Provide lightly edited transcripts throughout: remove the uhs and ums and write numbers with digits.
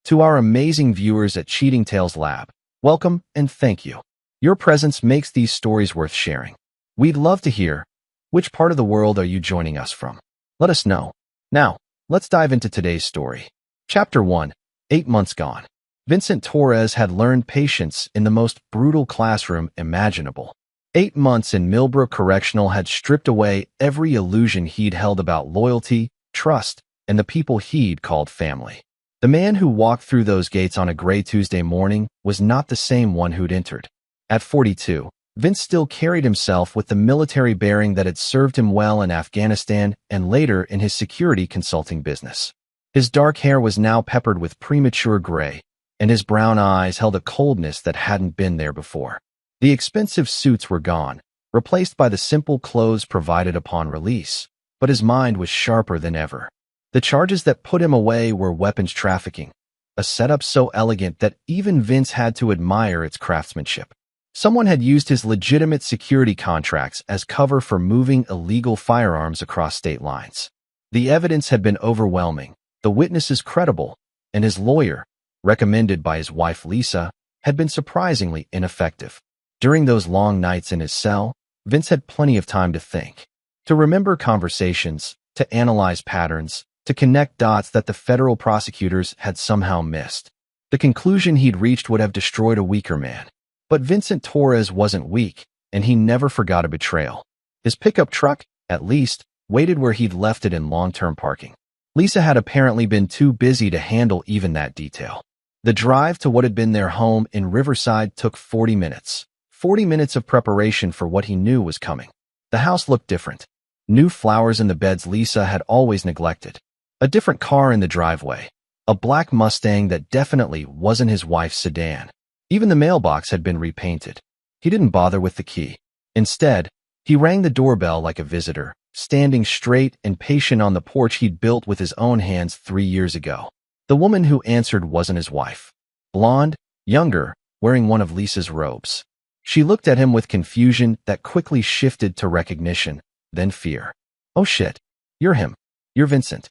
To our amazing viewers at Cheating Tales Lab, welcome and thank you. Your presence makes these stories worth sharing. We'd love to hear, which part of the world are you joining us from? Let us know. Now, let's dive into today's story. Chapter 1, 8 Months Gone. Vincent Torres had learned patience in the most brutal classroom imaginable. 8 months in Millbrook Correctional had stripped away every illusion he'd held about loyalty, trust, and the people he'd called family. The man who walked through those gates on a gray Tuesday morning was not the same one who'd entered. At 42, Vince still carried himself with the military bearing that had served him well in Afghanistan and later in his security consulting business. His dark hair was now peppered with premature gray, and his brown eyes held a coldness that hadn't been there before. The expensive suits were gone, replaced by the simple clothes provided upon release, but his mind was sharper than ever. The charges that put him away were weapons trafficking, a setup so elegant that even Vince had to admire its craftsmanship. Someone had used his legitimate security contracts as cover for moving illegal firearms across state lines. The evidence had been overwhelming, the witnesses credible, and his lawyer, recommended by his wife Lisa, had been surprisingly ineffective. During those long nights in his cell, Vince had plenty of time to think, to remember conversations, to analyze patterns, to connect dots that the federal prosecutors had somehow missed. The conclusion he'd reached would have destroyed a weaker man. But Vincent Torres wasn't weak, and he never forgot a betrayal. His pickup truck, at least, waited where he'd left it in long-term parking. Lisa had apparently been too busy to handle even that detail. The drive to what had been their home in Riverside took 40 minutes. 40 minutes of preparation for what he knew was coming. The house looked different. New flowers in the beds Lisa had always neglected. A different car in the driveway. A black Mustang that definitely wasn't his wife's sedan. Even the mailbox had been repainted. He didn't bother with the key. Instead, he rang the doorbell like a visitor, standing straight and patient on the porch he'd built with his own hands 3 years ago. The woman who answered wasn't his wife. Blonde, younger, wearing one of Lisa's robes. She looked at him with confusion that quickly shifted to recognition, then fear. Oh shit. You're him. You're Vincent.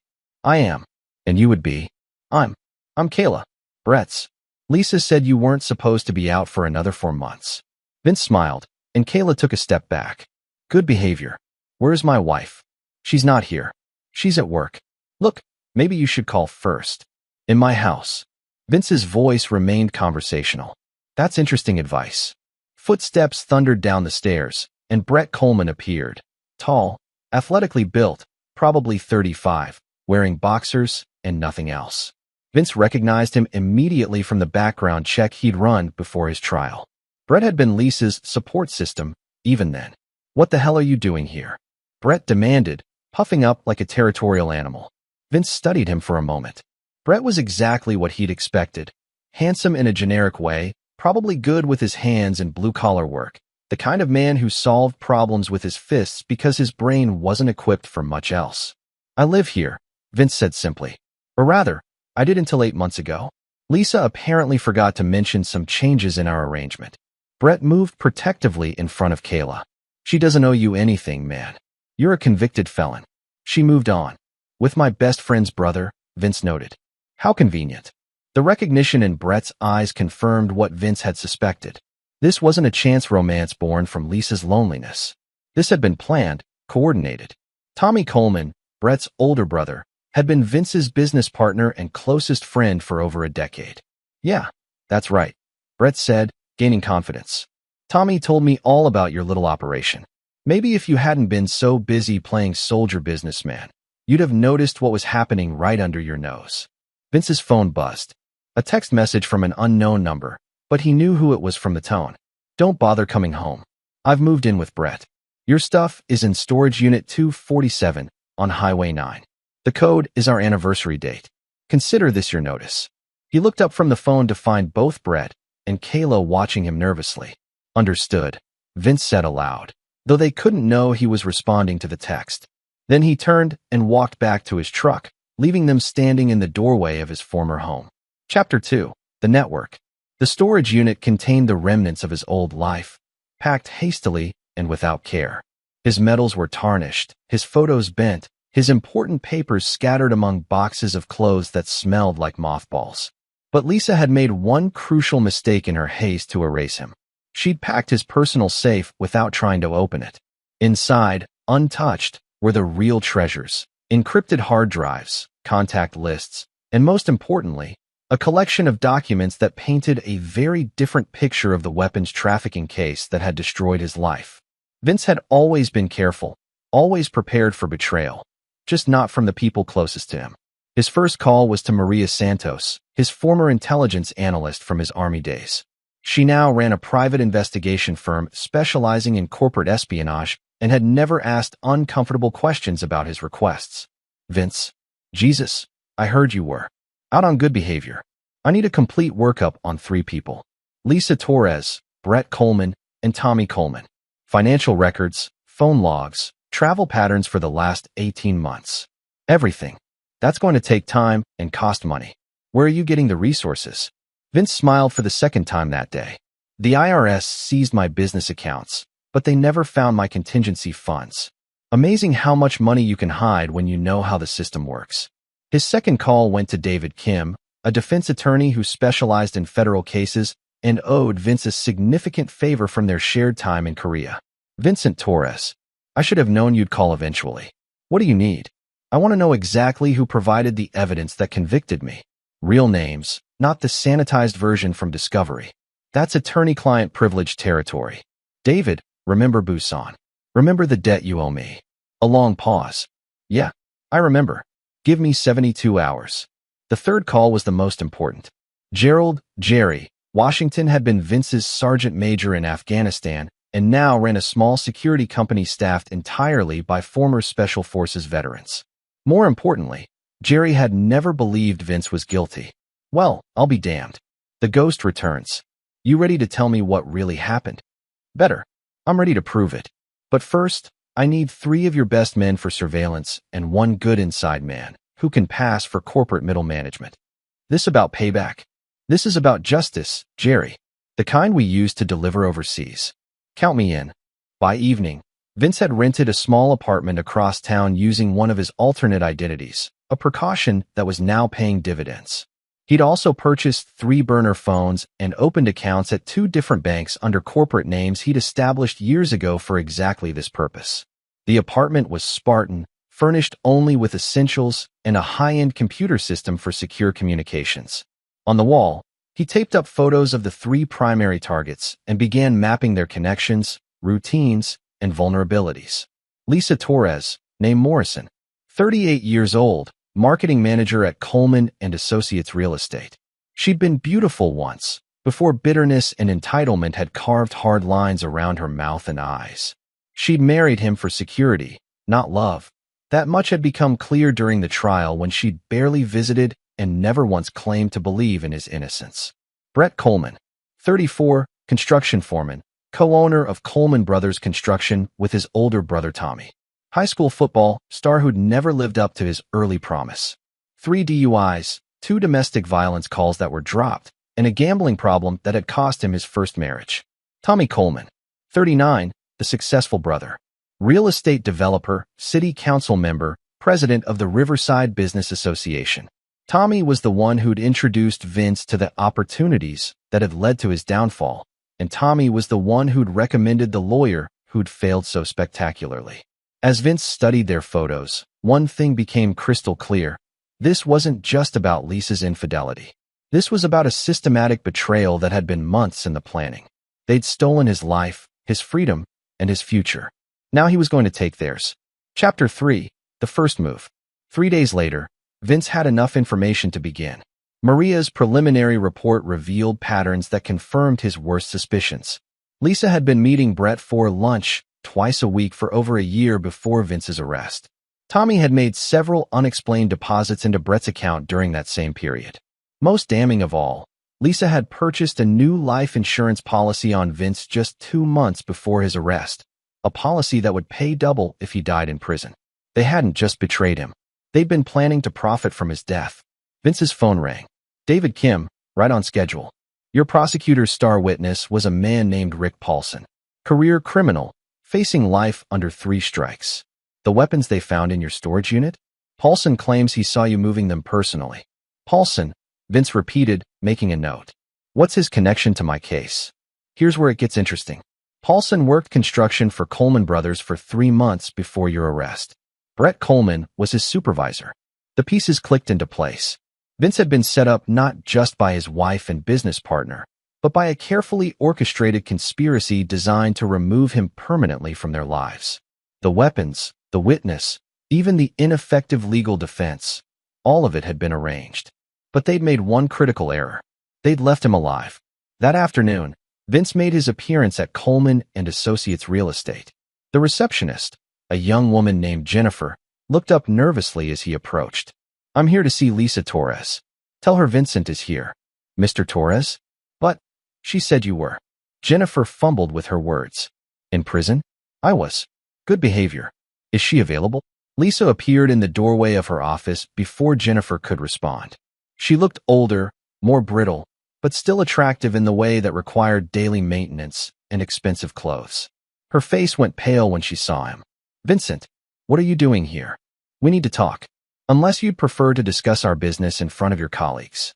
I am. And you would be. I'm Kayla. Brett's. Lisa said you weren't supposed to be out for another 4 months. Vince smiled, and Kayla took a step back. Good behavior. Where's my wife? She's not here. She's at work. Look, maybe you should call first. In my house. Vince's voice remained conversational. That's interesting advice. Footsteps thundered down the stairs, and Brett Coleman appeared. Tall, athletically built, probably 35, wearing boxers and nothing else. Vince recognized him immediately from the background check he'd run before his trial. Brett had been Lisa's support system, even then. What the hell are you doing here? Brett demanded, puffing up like a territorial animal. Vince studied him for a moment. Brett was exactly what he'd expected. Handsome in a generic way, probably good with his hands and blue-collar work. The kind of man who solved problems with his fists because his brain wasn't equipped for much else. I live here, Vince said simply. Or rather, I did until 8 months ago. Lisa apparently forgot to mention some changes in our arrangement. Brett moved protectively in front of Kayla. She doesn't owe you anything, man. You're a convicted felon. She moved on. With my best friend's brother, Vince noted. How convenient. The recognition in Brett's eyes confirmed what Vince had suspected. This wasn't a chance romance born from Lisa's loneliness. This had been planned, coordinated. Tommy Coleman, Brett's older brother, had been Vince's business partner and closest friend for over a decade. Yeah, that's right, Brett said, gaining confidence. Tommy told me all about your little operation. Maybe if you hadn't been so busy playing soldier businessman, you'd have noticed what was happening right under your nose. Vince's phone buzzed. A text message from an unknown number, but he knew who it was from the tone. Don't bother coming home. I've moved in with Brett. Your stuff is in storage unit 247 on Highway 9. The code is our anniversary date. Consider this your notice. He looked up from the phone to find both Brett and Kayla watching him nervously. Understood, Vince said aloud, though they couldn't know he was responding to the text. Then he turned and walked back to his truck, leaving them standing in the doorway of his former home. Chapter 2, The Network. The storage unit contained the remnants of his old life, packed hastily and without care. His medals were tarnished, his photos bent, his important papers scattered among boxes of clothes that smelled like mothballs. But Lisa had made one crucial mistake in her haste to erase him. She'd packed his personal safe without trying to open it. Inside, untouched, were the real treasures: encrypted hard drives, contact lists, and most importantly, a collection of documents that painted a very different picture of the weapons trafficking case that had destroyed his life. Vince had always been careful, always prepared for betrayal, just not from the people closest to him. His first call was to Maria Santos, his former intelligence analyst from his army days. She now ran a private investigation firm specializing in corporate espionage and had never asked uncomfortable questions about his requests. Vince, Jesus, I heard you were out on good behavior. I need a complete workup on 3 people: Lisa Torres, Brett Coleman, and Tommy Coleman. Financial records, phone logs, travel patterns for the last 18 months. Everything. That's going to take time and cost money. Where are you getting the resources? Vince smiled for the second time that day. The IRS seized my business accounts, but they never found my contingency funds. Amazing how much money you can hide when you know how the system works. His second call went to David Kim, a defense attorney who specialized in federal cases and owed Vince a significant favor from their shared time in Korea. Vincent Torres, I should have known you'd call eventually. What do you need? I want to know exactly who provided the evidence that convicted me. Real names, not the sanitized version from Discovery. That's attorney-client privilege territory. David, remember Busan. Remember the debt you owe me. A long pause. Yeah, I remember. Give me 72 hours. The third call was the most important. Gerald, Jerry, Washington had been Vince's sergeant major in Afghanistan and now ran a small security company staffed entirely by former Special Forces veterans. More importantly, Jerry had never believed Vince was guilty. Well, I'll be damned. The ghost returns. You ready to tell me what really happened? Better. I'm ready to prove it. But first, I need 3 of your best men for surveillance and 1 good inside man who can pass for corporate middle management. This about payback. This is about justice, Jerry. The kind we use to deliver overseas. Count me in. By evening, Vince had rented a small apartment across town using one of his alternate identities, a precaution that was now paying dividends. He'd also purchased 3 burner phones and opened accounts at 2 different banks under corporate names he'd established years ago for exactly this purpose. The apartment was Spartan, furnished only with essentials and a high-end computer system for secure communications. On the wall, he taped up photos of the 3 primary targets and began mapping their connections, routines, and vulnerabilities. Lisa Torres, name Morrison, 38 years old, marketing manager at Coleman & Associates Real Estate. She'd been beautiful once, before bitterness and entitlement had carved hard lines around her mouth and eyes. She'd married him for security, not love. That much had become clear during the trial when she'd barely visited and never once claimed to believe in his innocence. Brett Coleman, 34, construction foreman, co-owner of Coleman Brothers Construction with his older brother Tommy. High school football star who'd never lived up to his early promise. 3 DUIs, 2 domestic violence calls that were dropped, and a gambling problem that had cost him his first marriage. Tommy Coleman, 39, the successful brother. Real estate developer, city council member, president of the Riverside Business Association. Tommy was the one who'd introduced Vince to the opportunities that had led to his downfall, and Tommy was the one who'd recommended the lawyer who'd failed so spectacularly. As Vince studied their photos, one thing became crystal clear. This wasn't just about Lisa's infidelity. This was about a systematic betrayal that had been months in the planning. They'd stolen his life, his freedom, and his future. Now he was going to take theirs. Chapter 3, The First Move. 3 days later, Vince had enough information to begin. Maria's preliminary report revealed patterns that confirmed his worst suspicions. Lisa had been meeting Brett for lunch twice a week for over a year before Vince's arrest. Tommy had made several unexplained deposits into Brett's account during that same period. Most damning of all, Lisa had purchased a new life insurance policy on Vince just 2 months before his arrest, a policy that would pay double if he died in prison. They hadn't just betrayed him. They'd been planning to profit from his death. Vince's phone rang. David Kim, right on schedule. Your prosecutor's star witness was a man named Rick Paulson. Career criminal, facing life under 3 strikes. The weapons they found in your storage unit? Paulson claims he saw you moving them personally. Paulson, Vince repeated, making a note. What's his connection to my case? Here's where it gets interesting. Paulson worked construction for Coleman Brothers for 3 months before your arrest. Brett Coleman was his supervisor. The pieces clicked into place. Vince had been set up not just by his wife and business partner, but by a carefully orchestrated conspiracy designed to remove him permanently from their lives. The weapons, the witness, even the ineffective legal defense, all of it had been arranged. But they'd made one critical error. They'd left him alive. That afternoon, Vince made his appearance at Coleman and Associates Real Estate. The receptionist, a young woman named Jennifer, looked up nervously as he approached. "I'm here to see Lisa Torres. Tell her Vincent is here." "Mr. Torres? But," she said you were. Jennifer fumbled with her words. "In prison? I was. Good behavior. Is she available?" Lisa appeared in the doorway of her office before Jennifer could respond. She looked older, more brittle, but still attractive in the way that required daily maintenance and expensive clothes. Her face went pale when she saw him. "Vincent, what are you doing here? We need to talk. Unless you'd prefer to discuss our business in front of your colleagues."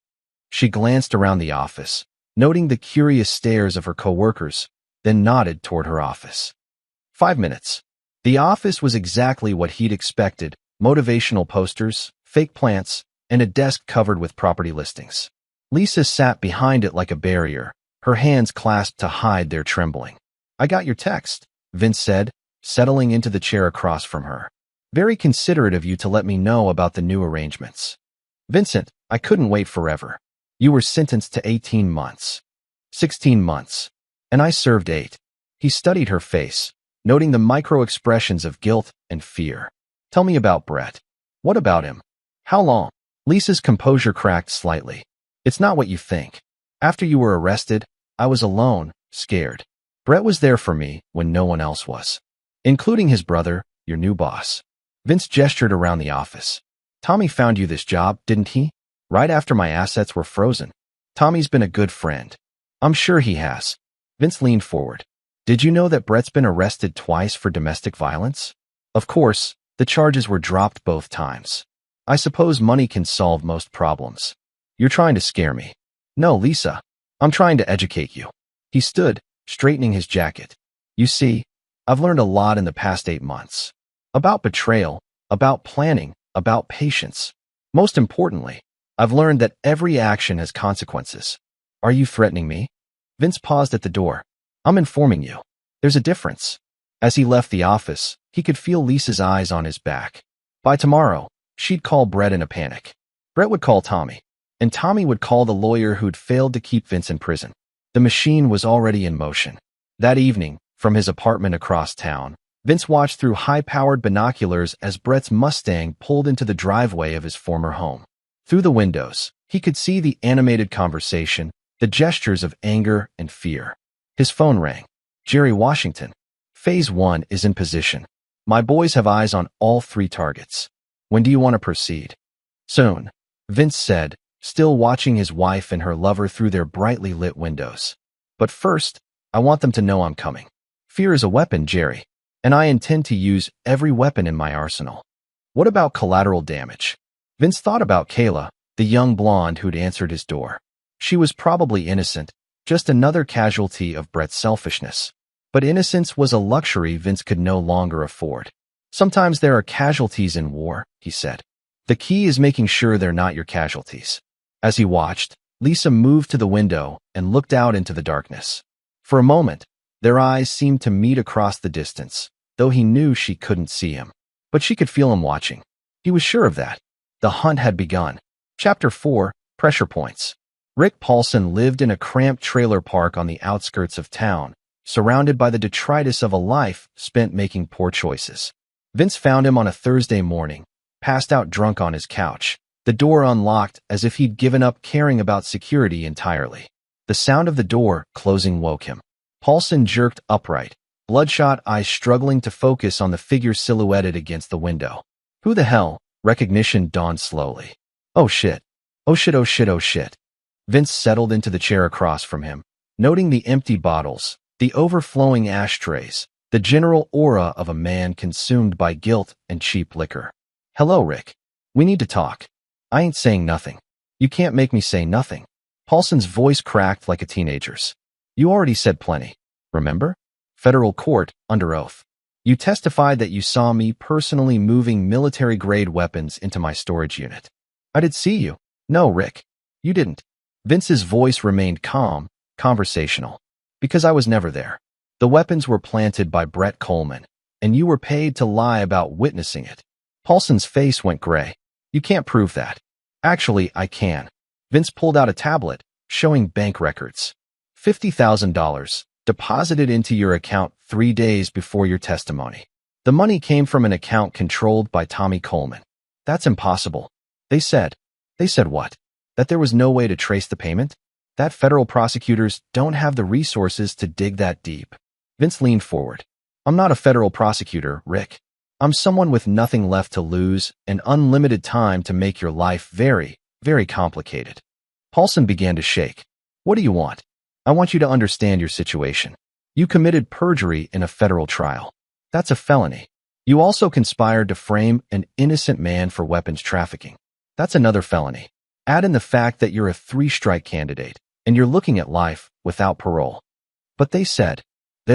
She glanced around the office, noting the curious stares of her coworkers, then nodded toward her office. 5 minutes. The office was exactly what he'd expected: motivational posters, fake plants, and a desk covered with property listings. Lisa sat behind it like a barrier, her hands clasped to hide their trembling. "I got your text," Vince said, settling into the chair across from her. "Very considerate of you to let me know about the new arrangements." "Vincent, I couldn't wait forever. You were sentenced to 18 months. 16 months. And I served 8. He studied her face, noting the micro-expressions of guilt and fear. "Tell me about Brett. What about him? How long?" Lisa's composure cracked slightly. "It's not what you think. After you were arrested, I was alone, scared. Brett was there for me when no one else was. Including his brother, your new boss." Vince gestured around the office. "Tommy found you this job, didn't he? Right after my assets were frozen. Tommy's been a good friend." "I'm sure he has." Vince leaned forward. "Did you know that Brett's been arrested twice for domestic violence?" "Of course, the charges were dropped both times. I suppose money can solve most problems." "You're trying to scare me." "No, Lisa. I'm trying to educate you." He stood, straightening his jacket. "You see, I've learned a lot in the past 8 months. About betrayal, about planning, about patience. Most importantly, I've learned that every action has consequences." "Are you threatening me?" Vince paused at the door. "I'm informing you. There's a difference." As he left the office, he could feel Lisa's eyes on his back. By tomorrow, she'd call Brett in a panic. Brett would call Tommy, and Tommy would call the lawyer who'd failed to keep Vince in prison. The machine was already in motion. That evening, from his apartment across town, Vince watched through high-powered binoculars as Brett's Mustang pulled into the driveway of his former home. Through the windows, he could see the animated conversation, the gestures of anger and fear. His phone rang. "Jerry Washington. Phase 1 is in position. My boys have eyes on all 3 targets. When do you want to proceed?" "Soon," Vince said, still watching his wife and her lover through their brightly lit windows. "But first, I want them to know I'm coming. Fear is a weapon, Jerry, and I intend to use every weapon in my arsenal." "What about collateral damage?" Vince thought about Kayla, the young blonde who'd answered his door. She was probably innocent, just another casualty of Brett's selfishness. But innocence was a luxury Vince could no longer afford. "Sometimes there are casualties in war," he said. "The key is making sure they're not your casualties." As he watched, Lisa moved to the window and looked out into the darkness. For a moment, their eyes seemed to meet across the distance, though he knew she couldn't see him. But she could feel him watching. He was sure of that. The hunt had begun. Chapter 4, Pressure Points. Rick Paulson lived in a cramped trailer park on the outskirts of town, surrounded by the detritus of a life spent making poor choices. Vince found him on a Thursday morning, passed out drunk on his couch, the door unlocked as if he'd given up caring about security entirely. The sound of the door closing woke him. Paulson jerked upright, bloodshot eyes struggling to focus on the figure silhouetted against the window. "Who the hell?" Recognition dawned slowly. "Oh shit. Oh shit, oh shit, oh shit." Vince settled into the chair across from him, noting the empty bottles, the overflowing ashtrays, the general aura of a man consumed by guilt and cheap liquor. "Hello, Rick. We need to talk." "I ain't saying nothing." "You can't make me say nothing." Paulson's voice cracked like a teenager's. You already said plenty. Remember? Federal court, under oath. You testified that you saw me personally moving military-grade weapons into my storage unit. I did see you. No, Rick. You didn't. Vince's voice remained calm, conversational. Because I was never there. The weapons were planted by Brett Coleman, and you were paid to lie about witnessing it. Paulson's face went gray. You can't prove that. Actually, I can. Vince pulled out a tablet, showing bank records. $50,000, deposited into your account 3 days before your testimony. The money came from an account controlled by Tommy Coleman. That's impossible. They said what? That there was no way to trace the payment? That federal prosecutors don't have the resources to dig that deep. Vince leaned forward. I'm not a federal prosecutor, Rick. I'm someone with nothing left to lose and unlimited time to make your life very, very complicated. Paulson began to shake. What do you want? I want you to understand your situation. You committed perjury in a federal trial. That's a felony. You also conspired to frame an innocent man for weapons trafficking. That's another felony. Add in the fact that you're a 3-strike candidate, and you're looking at life without parole. But they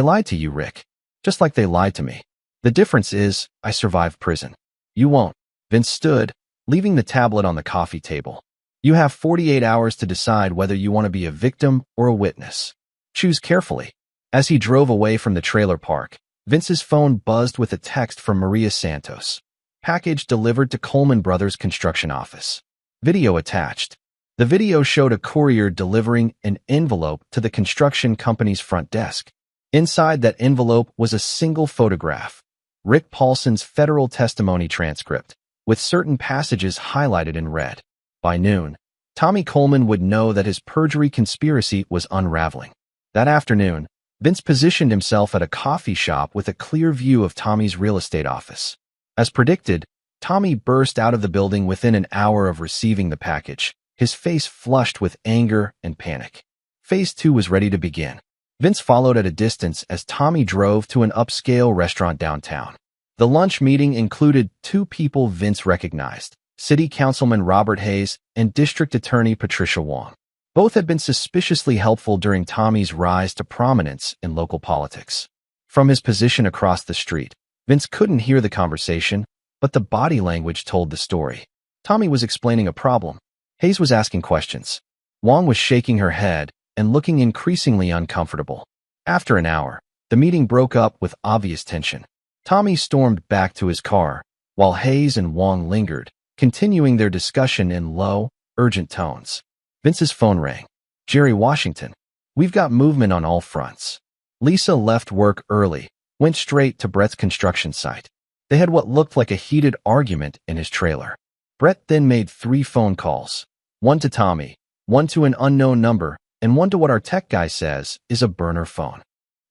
lied to you, Rick. Just like they lied to me. The difference is, I survived prison. You won't. Vince stood, leaving the tablet on the coffee table. You have 48 hours to decide whether you want to be a victim or a witness. Choose carefully. As he drove away from the trailer park, Vince's phone buzzed with a text from Maria Santos. Package delivered to Coleman Brothers construction office. Video attached. The video showed a courier delivering an envelope to the construction company's front desk. Inside that envelope was a single photograph. Rick Paulson's federal testimony transcript, with certain passages highlighted in red. By noon, Tommy Coleman would know that his perjury conspiracy was unraveling. That afternoon, Vince positioned himself at a coffee shop with a clear view of Tommy's real estate office. As predicted, Tommy burst out of the building within an hour of receiving the package, his face flushed with anger and panic. Phase 2 was ready to begin. Vince followed at a distance as Tommy drove to an upscale restaurant downtown. The lunch meeting included 2 people Vince recognized, City Councilman Robert Hayes and District Attorney Patricia Wong. Both had been suspiciously helpful during Tommy's rise to prominence in local politics. From his position across the street, Vince couldn't hear the conversation, but the body language told the story. Tommy was explaining a problem. Hayes was asking questions. Wong was shaking her head and looking increasingly uncomfortable. After an hour, the meeting broke up with obvious tension. Tommy stormed back to his car, while Hayes and Wong lingered, continuing their discussion in low, urgent tones. Vince's phone rang. Jerry Washington. We've got movement on all fronts. Lisa left work early, went straight to Brett's construction site. They had what looked like a heated argument in his trailer. Brett then made 3 phone calls. One to Tommy, one to an unknown number, and one to what our tech guy says is a burner phone.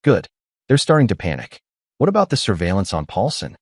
Good. They're starting to panic. What about the surveillance on Paulson?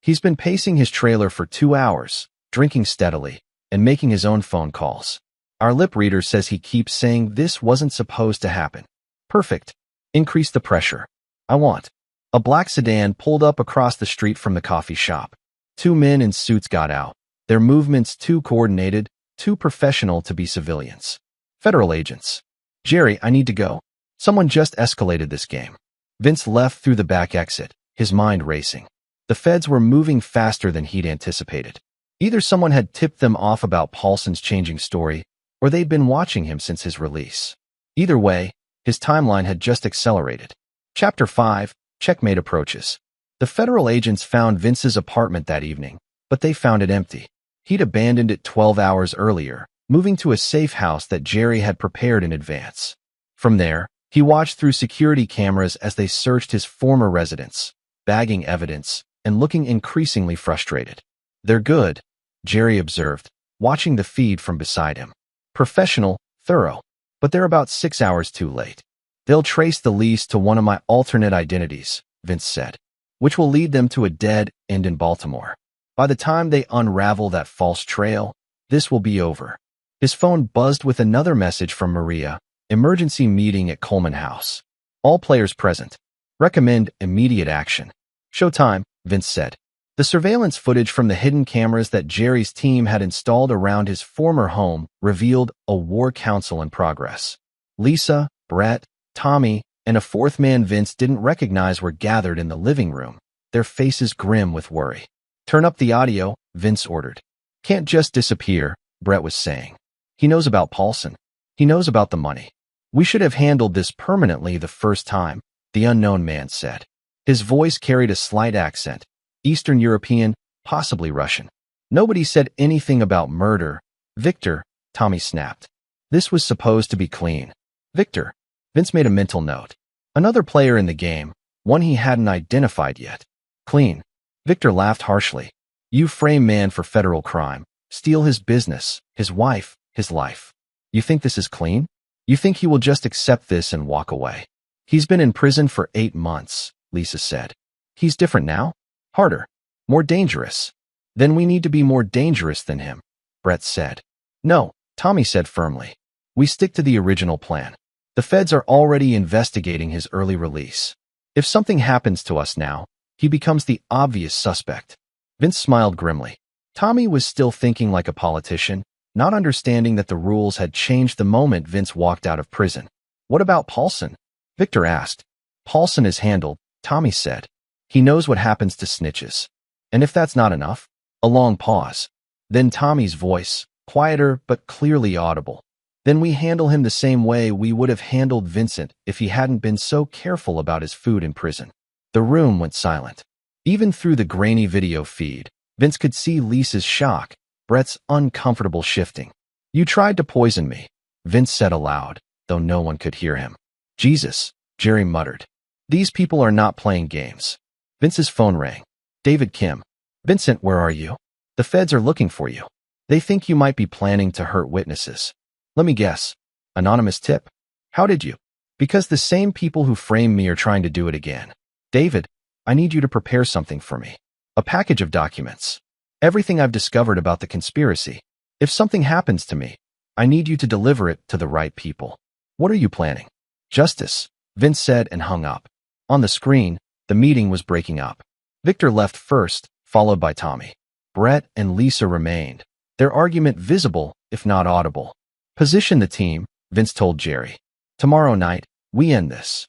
He's been pacing his trailer for 2 hours, drinking steadily, and making his own phone calls. Our lip reader says he keeps saying this wasn't supposed to happen. Perfect. Increase the pressure. I want. A black sedan pulled up across the street from the coffee shop. 2 men in suits got out, their movements too coordinated, too professional to be civilians. Federal agents. Jerry, I need to go. Someone just escalated this game. Vince left through the back exit, his mind racing. The feds were moving faster than he'd anticipated. Either someone had tipped them off about Paulson's changing story, or they'd been watching him since his release. Either way, his timeline had just accelerated. Chapter 5, Checkmate Approaches. The federal agents found Vince's apartment that evening, but they found it empty. He'd abandoned it 12 hours earlier, moving to a safe house that Jerry had prepared in advance. From there, he watched through security cameras as they searched his former residence, bagging evidence and looking increasingly frustrated. They're good, Jerry observed, watching the feed from beside him. Professional, thorough, but they're about 6 hours too late. They'll trace the lease to one of my alternate identities, Vince said, which will lead them to a dead end in Baltimore. By the time they unravel that false trail, this will be over. His phone buzzed with another message from Maria. Emergency meeting at Coleman House. All players present. Recommend immediate action. Showtime, Vince said. The surveillance footage from the hidden cameras that Jerry's team had installed around his former home revealed a war council in progress. Lisa, Brett, Tommy, and a fourth man Vince didn't recognize were gathered in the living room, their faces grim with worry. "Turn up the audio," Vince ordered. "Can't just disappear," Brett was saying. "He knows about Paulson. He knows about the money. We should have handled this permanently the first time," the unknown man said. His voice carried a slight accent, Eastern European, possibly Russian. "Nobody said anything about murder. Victor," Tommy snapped. "This was supposed to be clean." "Victor," Vince made a mental note. Another player in the game, one he hadn't identified yet. "Clean." Victor laughed harshly. "You frame man for federal crime, steal his business, his wife, his life. You think this is clean? You think he will just accept this and walk away?" "He's been in prison for 8 months, Lisa said. "He's different now? Harder. More dangerous." "Then we need to be more dangerous than him," Brett said. "No," Tommy said firmly. "We stick to the original plan. The feds are already investigating his early release. If something happens to us now, he becomes the obvious suspect." Vince smiled grimly. Tommy was still thinking like a politician, not understanding that the rules had changed the moment Vince walked out of prison. "What about Paulson?" Victor asked. "Paulson is handled," Tommy said. "He knows what happens to snitches." "And if that's not enough?" A long pause. Then Tommy's voice, quieter but clearly audible. "Then we handle him the same way we would have handled Vincent if he hadn't been so careful about his food in prison." The room went silent. Even through the grainy video feed, Vince could see Lisa's shock, Brett's uncomfortable shifting. "You tried to poison me," Vince said aloud, though no one could hear him. "Jesus," Jerry muttered. "These people are not playing games." Vince's phone rang. "David Kim." "Vincent, where are you?" "The feds are looking for you. They think you might be planning to hurt witnesses." "Let me guess. Anonymous tip." "How did you?" "Because the same people who framed me are trying to do it again." "David, I need you to prepare something for me. A package of documents. Everything I've discovered about the conspiracy. If something happens to me, I need you to deliver it to the right people." "What are you planning?" "Justice," Vince said and hung up. On the screen, the meeting was breaking up. Victor left first, followed by Tommy. Brett and Lisa remained, their argument visible, if not audible. "Position the team," Vince told Jerry. "Tomorrow night, we end this."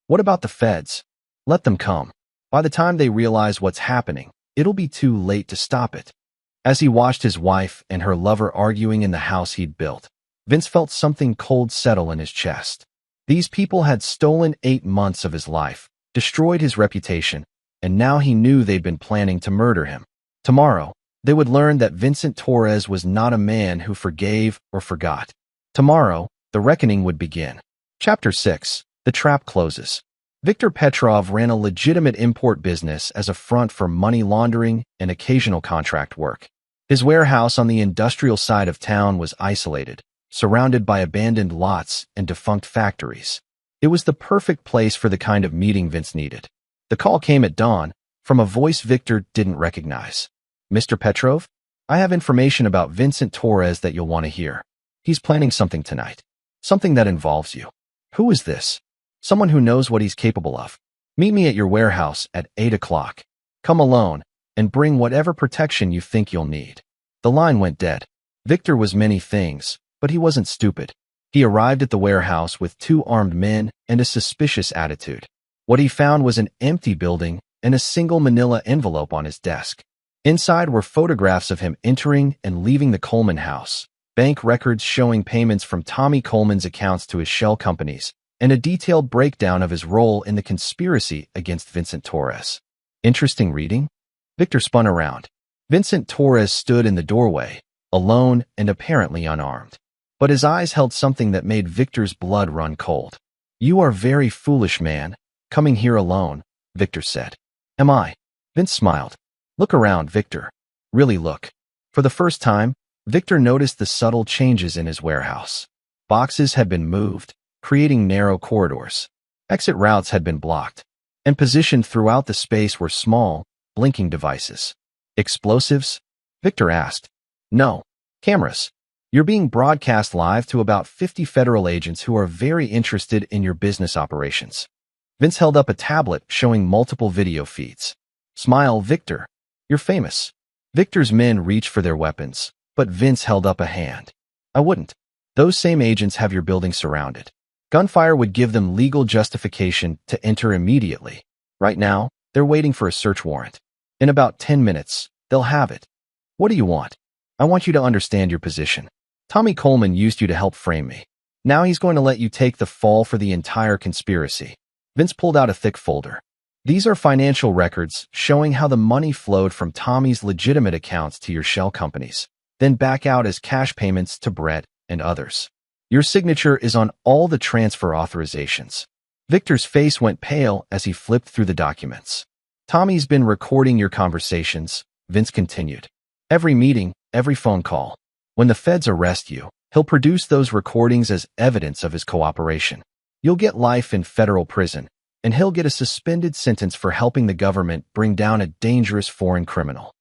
"What about the feds?" "Let them come. By the time they realize what's happening, it'll be too late to stop it." As he watched his wife and her lover arguing in the house he'd built, Vince felt something cold settle in his chest. These people had stolen 8 months of his life, destroyed his reputation, and now he knew they'd been planning to murder him. Tomorrow, they would learn that Vincent Torres was not a man who forgave or forgot. Tomorrow, the reckoning would begin. Chapter 6. The Trap Closes. Viktor Petrov ran a legitimate import business as a front for money laundering and occasional contract work. His warehouse on the industrial side of town was isolated, surrounded by abandoned lots and defunct factories. It was the perfect place for the kind of meeting Vince needed. The call came at dawn, from a voice Victor didn't recognize. "Mr. Petrov, I have information about Vincent Torres that you'll want to hear. He's planning something tonight. Something that involves you." "Who is this?" "Someone who knows what he's capable of. Meet me at your warehouse at 8 o'clock. Come alone, and bring whatever protection you think you'll need." The line went dead. Victor was many things, but he wasn't stupid. He arrived at the warehouse with 2 armed men and a suspicious attitude. What he found was an empty building and a single manila envelope on his desk. Inside were photographs of him entering and leaving the Coleman house, bank records showing payments from Tommy Coleman's accounts to his shell companies, and a detailed breakdown of his role in the conspiracy against Vincent Torres. Interesting reading? Victor spun around. Vincent Torres stood in the doorway, alone and apparently unarmed. But his eyes held something that made Victor's blood run cold. "You are very foolish, man, coming here alone," Victor said. "Am I?" Vince smiled. "Look around, Victor. Really look." For the first time, Victor noticed the subtle changes in his warehouse. Boxes had been moved, creating narrow corridors. Exit routes had been blocked, and positioned throughout the space were small, blinking devices. "Explosives?" Victor asked. "No. Cameras. You're being broadcast live to about 50 federal agents who are very interested in your business operations." Vince held up a tablet showing multiple video feeds. "Smile, Victor. You're famous. Victor's men reached for their weapons, but Vince held up a hand. I wouldn't. Those same agents have your building surrounded. Gunfire would give them legal justification to enter immediately. Right now, they're waiting for a search warrant. In about 10 minutes, they'll have it. What do you want? I want you to understand your position. Tommy Coleman used you to help frame me. Now he's going to let you take the fall for the entire conspiracy. Vince pulled out a thick folder. These are financial records showing how the money flowed from Tommy's legitimate accounts to your shell companies, then back out as cash payments to Brett and others. Your signature is on all the transfer authorizations. Victor's face went pale as he flipped through the documents. Tommy's been recording your conversations, Vince continued. Every meeting, every phone call. When the feds arrest you, he'll produce those recordings as evidence of his cooperation. You'll get life in federal prison, and he'll get a suspended sentence for helping the government bring down a dangerous foreign criminal.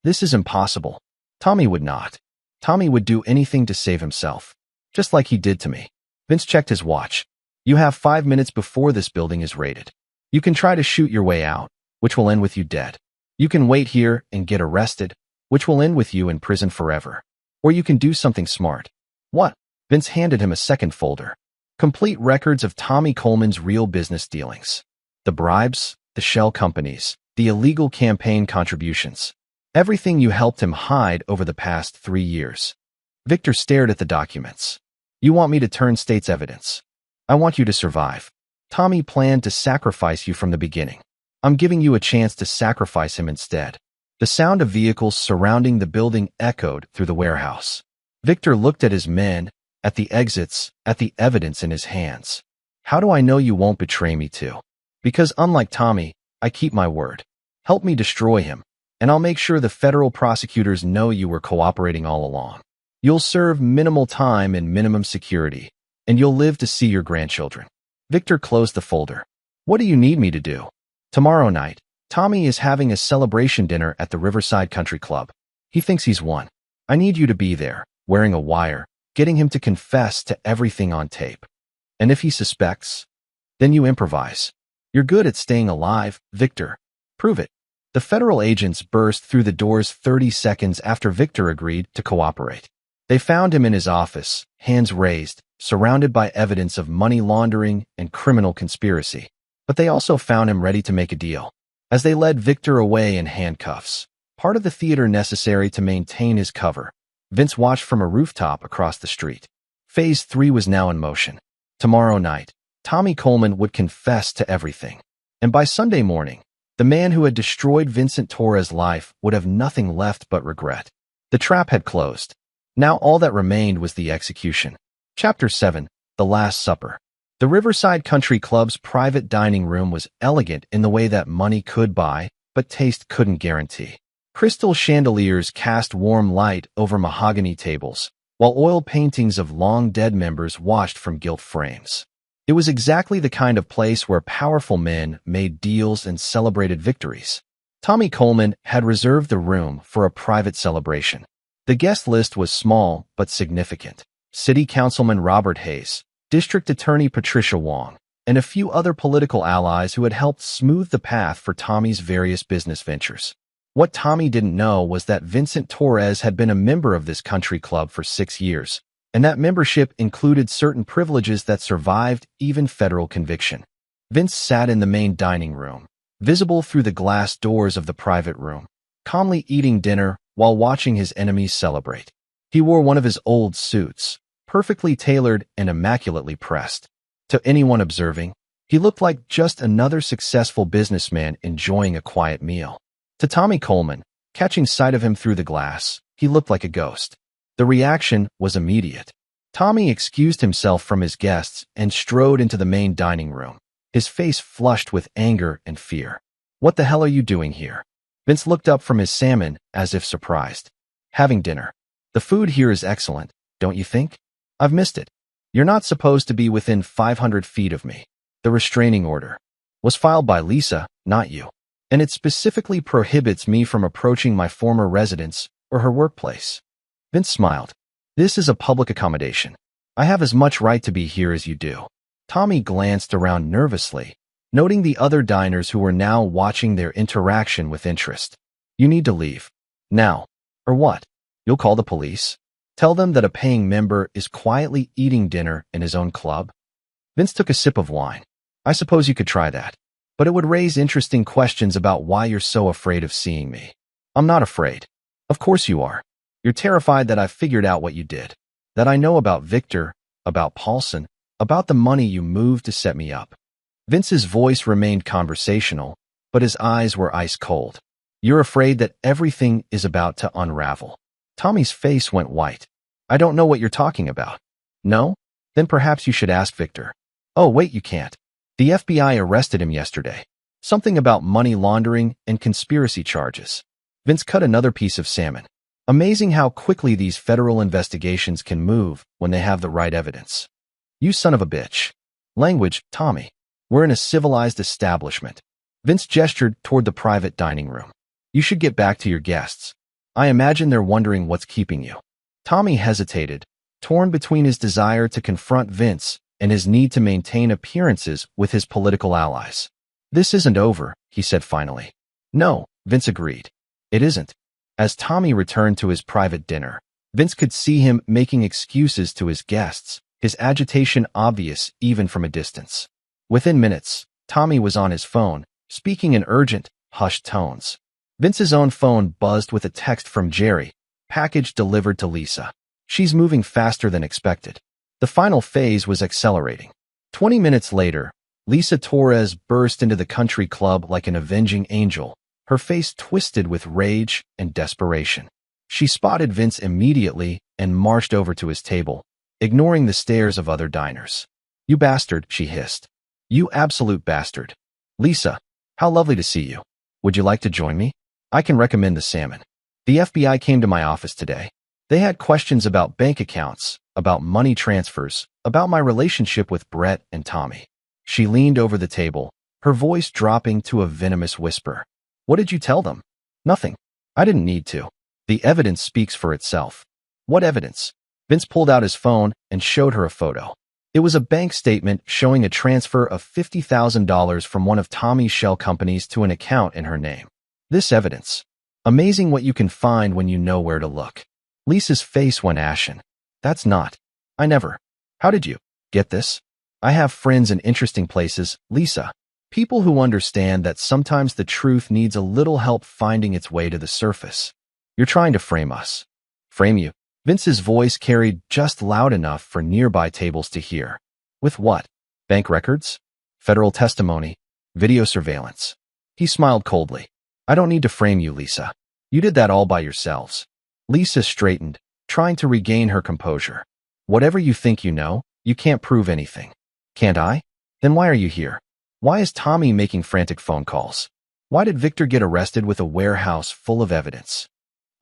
This is impossible. Tommy would not. Tommy would do anything to save himself, just like he did to me. Vince checked his watch. You have 5 minutes before this building is raided. You can try to shoot your way out, which will end with you dead. You can wait here and get arrested, which will end with you in prison forever. Or you can do something smart. What? Vince handed him a second folder. Complete records of Tommy Coleman's real business dealings. The bribes, the shell companies, the illegal campaign contributions. Everything you helped him hide over the past 3 years. Victor stared at the documents. You want me to turn state's evidence. I want you to survive. Tommy planned to sacrifice you from the beginning. I'm giving you a chance to sacrifice him instead. The sound of vehicles surrounding the building echoed through the warehouse. Victor looked at his men, at the exits, at the evidence in his hands. How do I know you won't betray me too? Because unlike Tommy, I keep my word. Help me destroy him, and I'll make sure the federal prosecutors know you were cooperating all along. You'll serve minimal time in minimum security, and you'll live to see your grandchildren. Victor closed the folder. What do you need me to do? Tomorrow night, Tommy is having a celebration dinner at the Riverside Country Club. He thinks he's won. I need you to be there, wearing a wire, getting him to confess to everything on tape. And if he suspects, then you improvise. You're good at staying alive, Victor. Prove it. The federal agents burst through the doors 30 seconds after Victor agreed to cooperate. They found him in his office, hands raised, surrounded by evidence of money laundering and criminal conspiracy. But they also found him ready to make a deal. As they led Victor away in handcuffs, part of the theater necessary to maintain his cover, Vince watched from a rooftop across the street. Phase 3 was now in motion. Tomorrow night, Tommy Coleman would confess to everything. And by Sunday morning, the man who had destroyed Vincent Torres' life would have nothing left but regret. The trap had closed. Now all that remained was the execution. Chapter 7, The Last Supper. The Riverside Country Club's private dining room was elegant in the way that money could buy, but taste couldn't guarantee. Crystal chandeliers cast warm light over mahogany tables, while oil paintings of long-dead members watched from gilt frames. It was exactly the kind of place where powerful men made deals and celebrated victories. Tommy Coleman had reserved the room for a private celebration. The guest list was small but significant. City Councilman Robert Hayes, District Attorney Patricia Wong, and a few other political allies who had helped smooth the path for Tommy's various business ventures. What Tommy didn't know was that Vincent Torres had been a member of this country club for 6 years, and that membership included certain privileges that survived even federal conviction. Vince sat in the main dining room, visible through the glass doors of the private room, calmly eating dinner while watching his enemies celebrate. He wore one of his old suits, perfectly tailored and immaculately pressed. To anyone observing, he looked like just another successful businessman enjoying a quiet meal. To Tommy Coleman, catching sight of him through the glass, he looked like a ghost. The reaction was immediate. Tommy excused himself from his guests and strode into the main dining room, his face flushed with anger and fear. What the hell are you doing here? Vince looked up from his salmon as if surprised. Having dinner. The food here is excellent, don't you think? I've missed it. You're not supposed to be within 500 feet of me. The restraining order was filed by Lisa, not you. And it specifically prohibits me from approaching my former residence or her workplace. Vince smiled. This is a public accommodation. I have as much right to be here as you do. Tommy glanced around nervously, noting the other diners who were now watching their interaction with interest. You need to leave. Now. Or what? You'll call the police? Tell them that a paying member is quietly eating dinner in his own club? Vince took a sip of wine. I suppose you could try that. But it would raise interesting questions about why you're so afraid of seeing me. I'm not afraid. Of course you are. You're terrified that I've figured out what you did. That I know about Victor, about Paulson, about the money you moved to set me up. Vince's voice remained conversational, but his eyes were ice cold. You're afraid that everything is about to unravel. Tommy's face went white. I don't know what you're talking about. No? Then perhaps you should ask Victor. Oh, wait, you can't. The FBI arrested him yesterday. Something about money laundering and conspiracy charges. Vince cut another piece of salmon. Amazing how quickly these federal investigations can move when they have the right evidence. You son of a bitch. Language, Tommy. We're in a civilized establishment. Vince gestured toward the private dining room. You should get back to your guests. I imagine they're wondering what's keeping you. Tommy hesitated, torn between his desire to confront Vince and his need to maintain appearances with his political allies. This isn't over, he said finally. No, Vince agreed. It isn't. As Tommy returned to his private dinner, Vince could see him making excuses to his guests, his agitation obvious even from a distance. Within minutes, Tommy was on his phone, speaking in urgent, hushed tones. Vince's own phone buzzed with a text from Jerry, package delivered to Lisa. She's moving faster than expected. The final phase was accelerating. 20 minutes later, Lisa Torres burst into the country club like an avenging angel, her face twisted with rage and desperation. She spotted Vince immediately and marched over to his table, ignoring the stares of other diners. You bastard, she hissed. You absolute bastard. Lisa, how lovely to see you. Would you like to join me? I can recommend the salmon. The FBI came to my office today. They had questions about bank accounts, about money transfers, about my relationship with Brett and Tommy. She leaned over the table, her voice dropping to a venomous whisper. What did you tell them? Nothing. I didn't need to. The evidence speaks for itself. What evidence? Vince pulled out his phone and showed her a photo. It was a bank statement showing a transfer of $50,000 from one of Tommy's shell companies to an account in her name. This evidence. Amazing what you can find when you know where to look. Lisa's face went ashen. That's not. I never. How did you get this? I have friends in interesting places, Lisa. People who understand that sometimes the truth needs a little help finding its way to the surface. You're trying to frame us. Frame you? Vince's voice carried just loud enough for nearby tables to hear. With what? Bank records? Federal testimony? Video surveillance? He smiled coldly. I don't need to frame you, Lisa. You did that all by yourselves. Lisa straightened, trying to regain her composure. Whatever you think you know, you can't prove anything. Can't I? Then why are you here? Why is Tommy making frantic phone calls? Why did Victor get arrested with a warehouse full of evidence?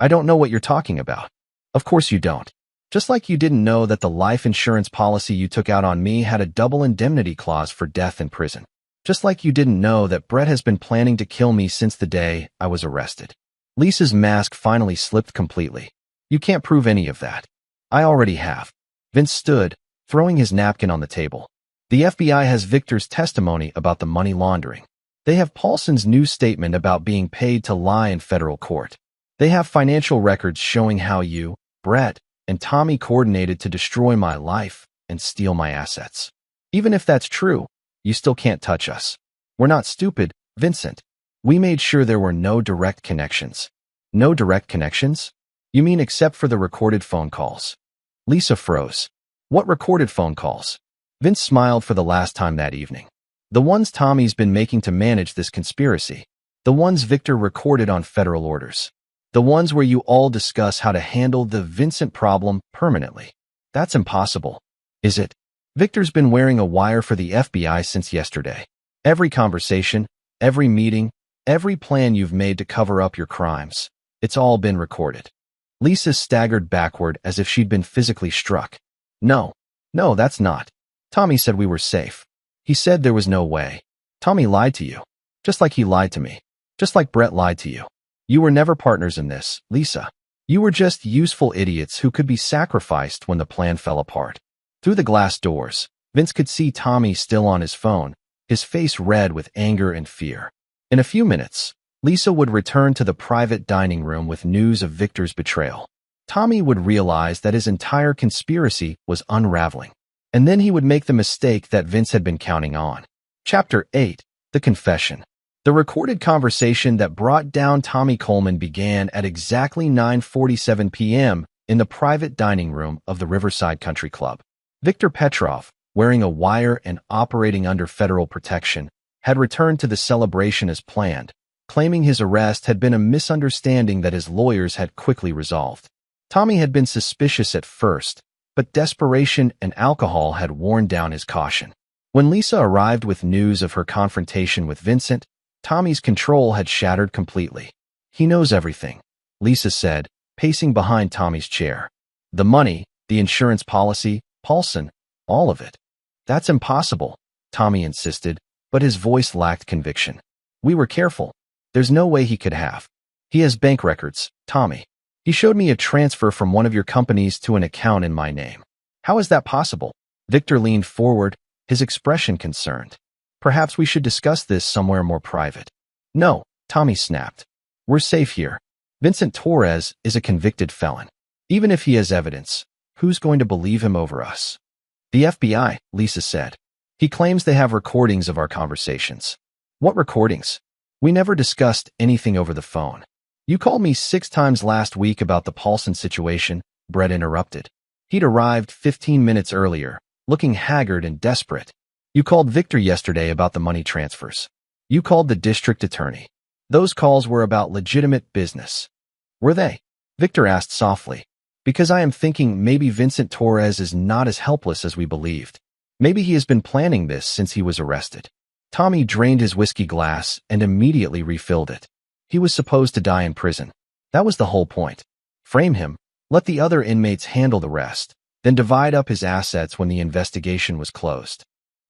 I don't know what you're talking about. Of course you don't. Just like you didn't know that the life insurance policy you took out on me had a double indemnity clause for death in prison. Just like you didn't know that Brett has been planning to kill me since the day I was arrested. Lisa's mask finally slipped completely. You can't prove any of that. I already have. Vince stood, throwing his napkin on the table. The FBI has Victor's testimony about the money laundering. They have Paulson's new statement about being paid to lie in federal court. They have financial records showing how you, Brett, and Tommy coordinated to destroy my life and steal my assets. Even if that's true, you still can't touch us. We're not stupid, Vincent. We made sure there were no direct connections. No direct connections? You mean except for the recorded phone calls? Lisa froze. What recorded phone calls? Vince smiled for the last time that evening. The ones Tommy's been making to manage this conspiracy. The ones Victor recorded on federal orders. The ones where you all discuss how to handle the Vincent problem permanently. That's impossible. Is it? Victor's been wearing a wire for the FBI since yesterday. Every conversation, every meeting, every plan you've made to cover up your crimes. It's all been recorded. Lisa staggered backward as if she'd been physically struck. No, that's not. Tommy said we were safe. He said there was no way. Tommy lied to you. Just like he lied to me. Just like Brett lied to you. You were never partners in this, Lisa. You were just useful idiots who could be sacrificed when the plan fell apart. Through the glass doors, Vince could see Tommy still on his phone, his face red with anger and fear. In a few minutes, Lisa would return to the private dining room with news of Victor's betrayal. Tommy would realize that his entire conspiracy was unraveling, and then he would make the mistake that Vince had been counting on. Chapter 8. The Confession. The recorded conversation that brought down Tommy Coleman began at exactly 9:47 p.m. in the private dining room of the Riverside Country Club. Victor Petrov, wearing a wire and operating under federal protection, had returned to the celebration as planned, claiming his arrest had been a misunderstanding that his lawyers had quickly resolved. Tommy had been suspicious at first, but desperation and alcohol had worn down his caution. When Lisa arrived with news of her confrontation with Vincent, Tommy's control had shattered completely. "He knows everything," Lisa said, pacing behind Tommy's chair. "The money, the insurance policy, Paulson, all of it." "That's impossible," Tommy insisted, but his voice lacked conviction. "We were careful. There's no way he could have. He has bank records, Tommy. He showed me a transfer from one of your companies to an account in my name." "How is that possible?" Victor leaned forward, his expression concerned. "Perhaps we should discuss this somewhere more private." "No," Tommy snapped. "We're safe here. Vincent Torres is a convicted felon. Even if he has evidence, who's going to believe him over us?" "The FBI," Lisa said. "He claims they have recordings of our conversations." "What recordings?" "We never discussed anything over the phone." "You called me 6 times last week about the Paulson situation," Brett interrupted. He'd arrived 15 minutes earlier, looking haggard and desperate. "You called Victor yesterday about the money transfers. You called the district attorney. Those calls were about legitimate business." "Were they?" Victor asked softly. "Because I am thinking maybe Vincent Torres is not as helpless as we believed. Maybe he has been planning this since he was arrested." Tommy drained his whiskey glass and immediately refilled it. He was supposed to die in prison. That was the whole point. Frame him, let the other inmates handle the rest, then divide up his assets when the investigation was closed.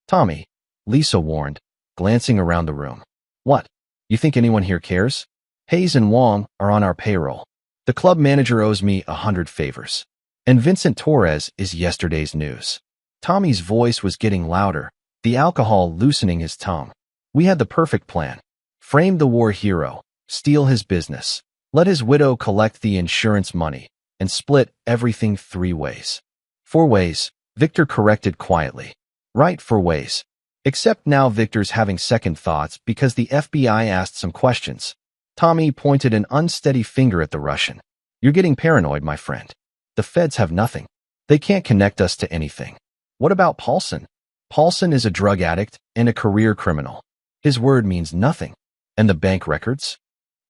"Tommy," Lisa warned, glancing around the room. "What? You think anyone here cares? Hayes and Wong are on our payroll. The club manager owes me 100 favors. And Vincent Torres is yesterday's news." Tommy's voice was getting louder, the alcohol loosening his tongue. "We had the perfect plan. Frame the war hero, steal his business, let his widow collect the insurance money, and split everything 3 ways. 4 ways, Victor corrected quietly. "Right, 4 ways. Except now Victor's having second thoughts because the FBI asked some questions." Tommy pointed an unsteady finger at the Russian. "You're getting paranoid, my friend. The feds have nothing. They can't connect us to anything." "What about Paulson?" "Paulson is a drug addict and a career criminal. His word means nothing." "And the bank records?"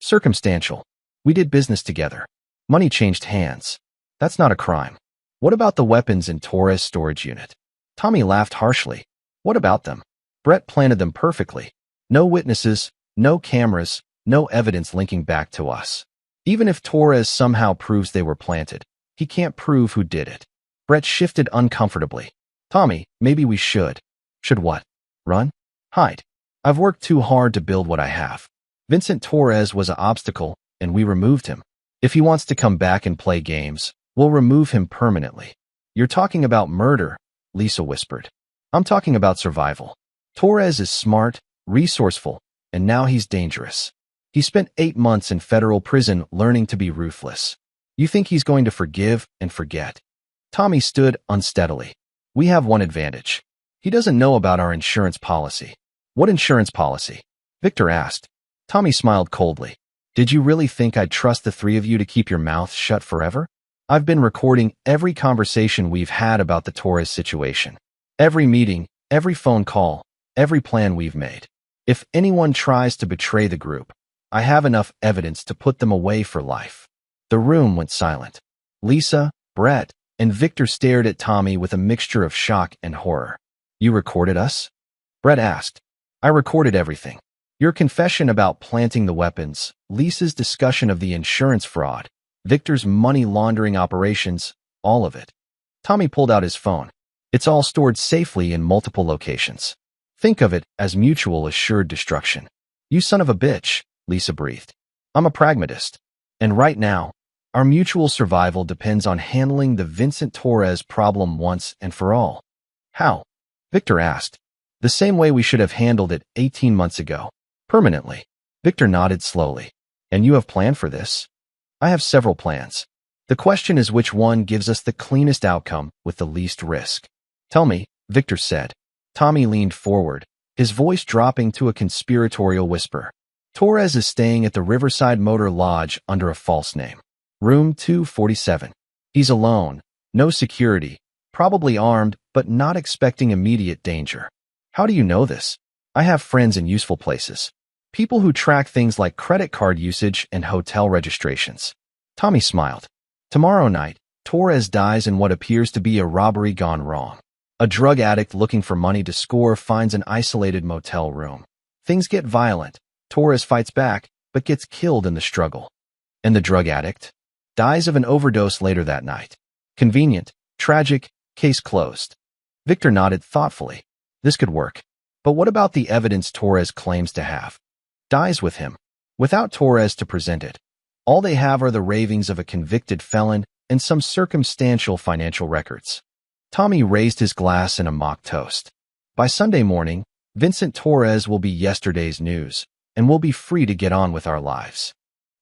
"Circumstantial. We did business together. Money changed hands. That's not a crime." "What about the weapons in Torres' storage unit?" Tommy laughed harshly. "What about them? Brett planted them perfectly. No witnesses, no cameras, no evidence linking back to us. Even if Torres somehow proves they were planted, he can't prove who did it." Brett shifted uncomfortably. "Tommy, maybe we should." "Should what? Run? Hide? I've worked too hard to build what I have. Vincent Torres was an obstacle, and we removed him. If he wants to come back and play games, we'll remove him permanently." "You're talking about murder," Lisa whispered. "I'm talking about survival. Torres is smart, resourceful, and now he's dangerous. He spent 8 months in federal prison learning to be ruthless. You think he's going to forgive and forget?" Tommy stood unsteadily. "We have one advantage. He doesn't know about our insurance policy." "What insurance policy?" Victor asked. Tommy smiled coldly. "Did you really think I'd trust the 3 of you to keep your mouths shut forever? I've been recording every conversation we've had about the Torres situation. Every meeting, every phone call, every plan we've made. If anyone tries to betray the group, I have enough evidence to put them away for life." The room went silent. Lisa, Brett, and Victor stared at Tommy with a mixture of shock and horror. "You recorded us?" Brett asked. "I recorded everything. Your confession about planting the weapons, Lisa's discussion of the insurance fraud, Victor's money laundering operations, all of it." Tommy pulled out his phone. "It's all stored safely in multiple locations. Think of it as mutual assured destruction." "You son of a bitch," Lisa breathed. "I'm a pragmatist. And right now, our mutual survival depends on handling the Vincent Torres problem once and for all." "How?" Victor asked. "The same way we should have handled it 18 months ago. Permanently. Victor nodded slowly. And you have planned for this? I have several plans. The question is which one gives us the cleanest outcome with the least risk. Tell me, Victor said. Tommy leaned forward, his voice dropping to a conspiratorial whisper. Torres is staying at the Riverside Motor Lodge under a false name. Room 247. He's alone, no security, probably armed, but not expecting immediate danger. How do you know this? I have friends in useful places. People who track things like credit card usage and hotel registrations. Tommy smiled. Tomorrow night, Torres dies in what appears to be a robbery gone wrong. A drug addict looking for money to score finds an isolated motel room. Things get violent. Torres fights back, but gets killed in the struggle. And the drug addict dies of an overdose later that night. Convenient, tragic, case closed. Victor nodded thoughtfully. This could work. But what about the evidence Torres claims to have? Dies with him, without Torres to present it. All they have are the ravings of a convicted felon and some circumstantial financial records. Tommy raised his glass in a mock toast. By Sunday morning, Vincent Torres will be yesterday's news, and we'll be free to get on with our lives.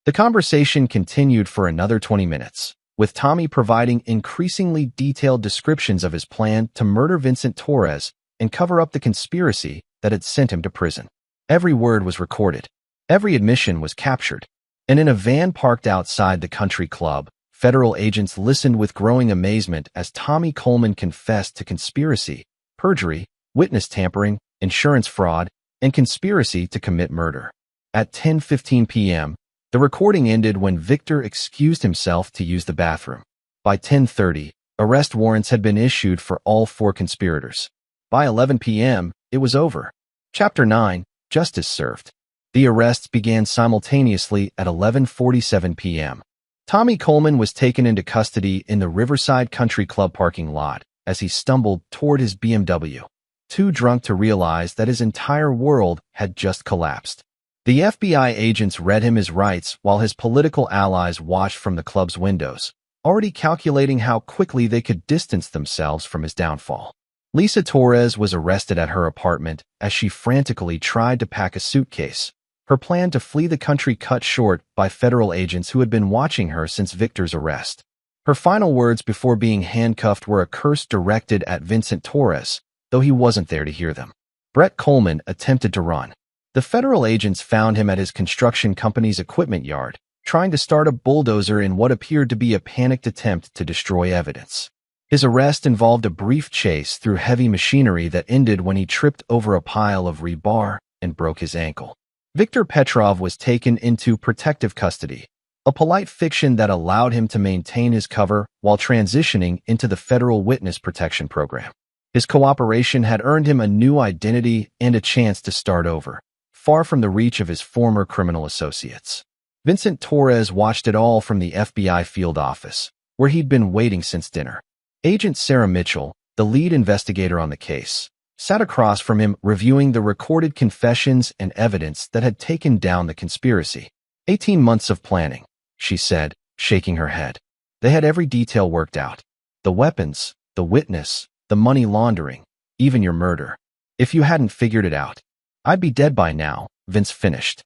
The conversation continued for another 20 minutes, with Tommy providing increasingly detailed descriptions of his plan to murder Vincent Torres and cover up the conspiracy that had sent him to prison. Every word was recorded. Every admission was captured. And in a van parked outside the country club, federal agents listened with growing amazement as Tommy Coleman confessed to conspiracy, perjury, witness tampering, insurance fraud, and conspiracy to commit murder. At 10:15 p.m., the recording ended when Victor excused himself to use the bathroom. By 10:30, arrest warrants had been issued for all 4 conspirators. By 11 p.m., it was over. Chapter 9. Justice served. The arrests began simultaneously at 11:47 p.m. Tommy Coleman was taken into custody in the Riverside Country Club parking lot as he stumbled toward his BMW, too drunk to realize that his entire world had just collapsed. The FBI agents read him his rights while his political allies watched from the club's windows, already calculating how quickly they could distance themselves from his downfall. Lisa Torres was arrested at her apartment as she frantically tried to pack a suitcase, her plan to flee the country cut short by federal agents who had been watching her since Victor's arrest. Her final words before being handcuffed were a curse directed at Vincent Torres, though he wasn't there to hear them. Brett Coleman attempted to run. The federal agents found him at his construction company's equipment yard, trying to start a bulldozer in what appeared to be a panicked attempt to destroy evidence. His arrest involved a brief chase through heavy machinery that ended when he tripped over a pile of rebar and broke his ankle. Victor Petrov was taken into protective custody, a polite fiction that allowed him to maintain his cover while transitioning into the federal witness protection program. His cooperation had earned him a new identity and a chance to start over, far from the reach of his former criminal associates. Vincent Torres watched it all from the FBI field office, where he'd been waiting since dinner. Agent Sarah Mitchell, the lead investigator on the case, sat across from him reviewing the recorded confessions and evidence that had taken down the conspiracy. 18 months of planning, she said, shaking her head. They had every detail worked out. The weapons, the witness, the money laundering, even your murder. If you hadn't figured it out, I'd be dead by now, Vince finished.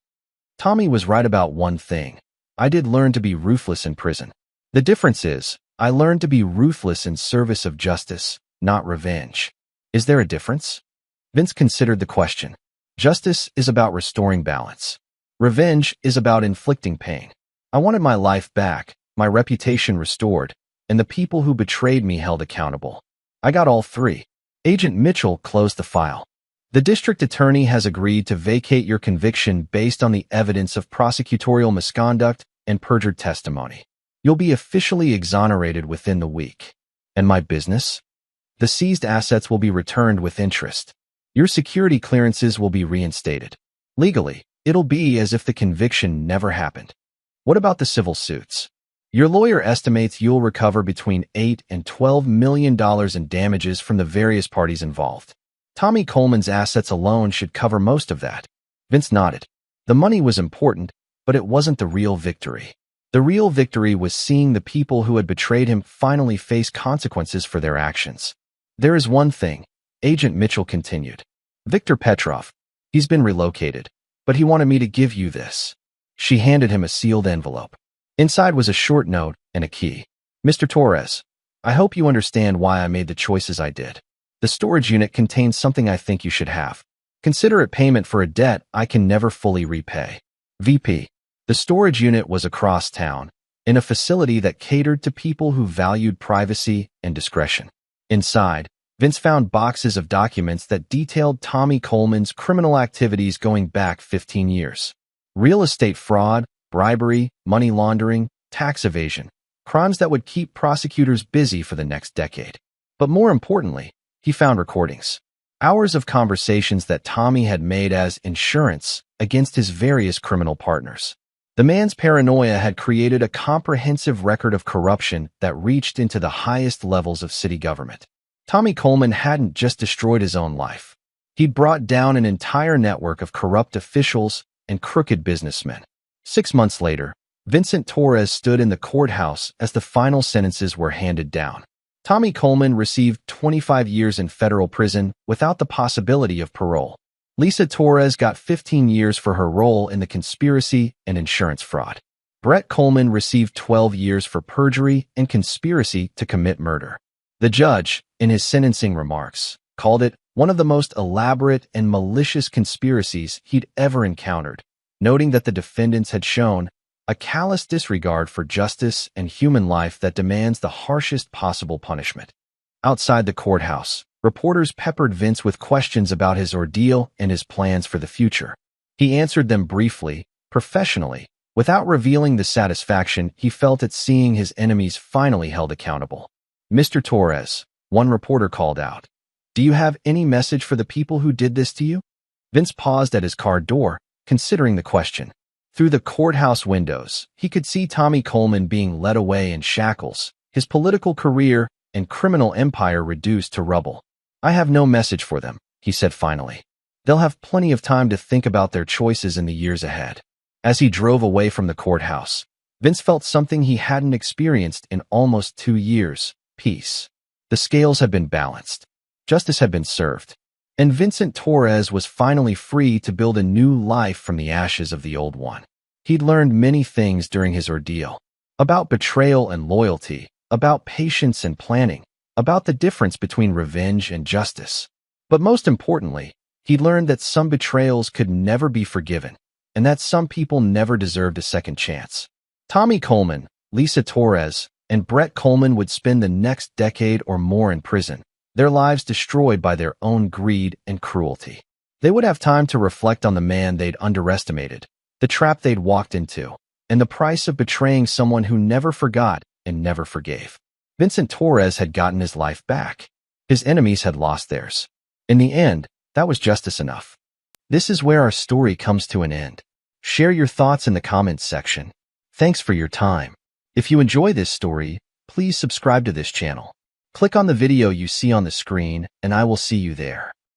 Tommy was right about one thing. I did learn to be ruthless in prison. The difference is, I learned to be ruthless in service of justice, not revenge. Is there a difference? Vince considered the question. Justice is about restoring balance. Revenge is about inflicting pain. I wanted my life back, my reputation restored, and the people who betrayed me held accountable. I got all 3. Agent Mitchell closed the file. The district attorney has agreed to vacate your conviction based on the evidence of prosecutorial misconduct and perjured testimony. You'll be officially exonerated within the week. And my business? The seized assets will be returned with interest. Your security clearances will be reinstated. Legally, it'll be as if the conviction never happened. What about the civil suits? Your lawyer estimates you'll recover between $8 and $12 million in damages from the various parties involved. Tommy Coleman's assets alone should cover most of that. Vince nodded. The money was important, but it wasn't the real victory. The real victory was seeing the people who had betrayed him finally face consequences for their actions. There is one thing, Agent Mitchell continued. Victor Petrov, he's been relocated. but he wanted me to give you this. She handed him a sealed envelope. Inside was a short note and a key. Mr. Torres, I hope you understand why I made the choices I did. The storage unit contains something I think you should have. Consider it payment for a debt I can never fully repay. VP. The storage unit was across town, in a facility that catered to people who valued privacy and discretion. Inside, Vince found boxes of documents that detailed Tommy Coleman's criminal activities going back 15 years. Real estate fraud, bribery, money laundering, tax evasion, crimes that would keep prosecutors busy for the next decade. But more importantly, he found recordings. Hours of conversations that Tommy had made as insurance against his various criminal partners. The man's paranoia had created a comprehensive record of corruption that reached into the highest levels of city government. Tommy Coleman hadn't just destroyed his own life. He'd brought down an entire network of corrupt officials and crooked businessmen. 6 months later, Vincent Torres stood in the courthouse as the final sentences were handed down. Tommy Coleman received 25 years in federal prison without the possibility of parole. Lisa Torres got 15 years for her role in the conspiracy and insurance fraud. Brett Coleman received 12 years for perjury and conspiracy to commit murder. The judge, in his sentencing remarks, called it one of the most elaborate and malicious conspiracies he'd ever encountered, noting that the defendants had shown a callous disregard for justice and human life that demands the harshest possible punishment. Outside the courthouse, reporters peppered Vince with questions about his ordeal and his plans for the future. He answered them briefly, professionally, without revealing the satisfaction he felt at seeing his enemies finally held accountable. Mr. Torres, one reporter called out, "Do you have any message for the people who did this to you?" Vince paused at his car door, considering the question. Through the courthouse windows, he could see Tommy Coleman being led away in shackles, his political career and criminal empire reduced to rubble. "I have no message for them," he said finally. "They'll have plenty of time to think about their choices in the years ahead." As he drove away from the courthouse, Vince felt something he hadn't experienced in almost 2 years: peace. The scales had been balanced. Justice had been served. And Vincent Torres was finally free to build a new life from the ashes of the old one. He'd learned many things during his ordeal. About betrayal and loyalty, about patience and planning, about the difference between revenge and justice. But most importantly, he learned that some betrayals could never be forgiven, and that some people never deserved a second chance. Tommy Coleman, Lisa Torres, and Brett Coleman would spend the next decade or more in prison, their lives destroyed by their own greed and cruelty. They would have time to reflect on the man they'd underestimated, the trap they'd walked into, and the price of betraying someone who never forgot and never forgave. Vincent Torres had gotten his life back. His enemies had lost theirs. In the end, that was justice enough. This is where our story comes to an end. Share your thoughts in the comments section. Thanks for your time. If you enjoy this story, please subscribe to this channel. Click on the video you see on the screen, and I will see you there.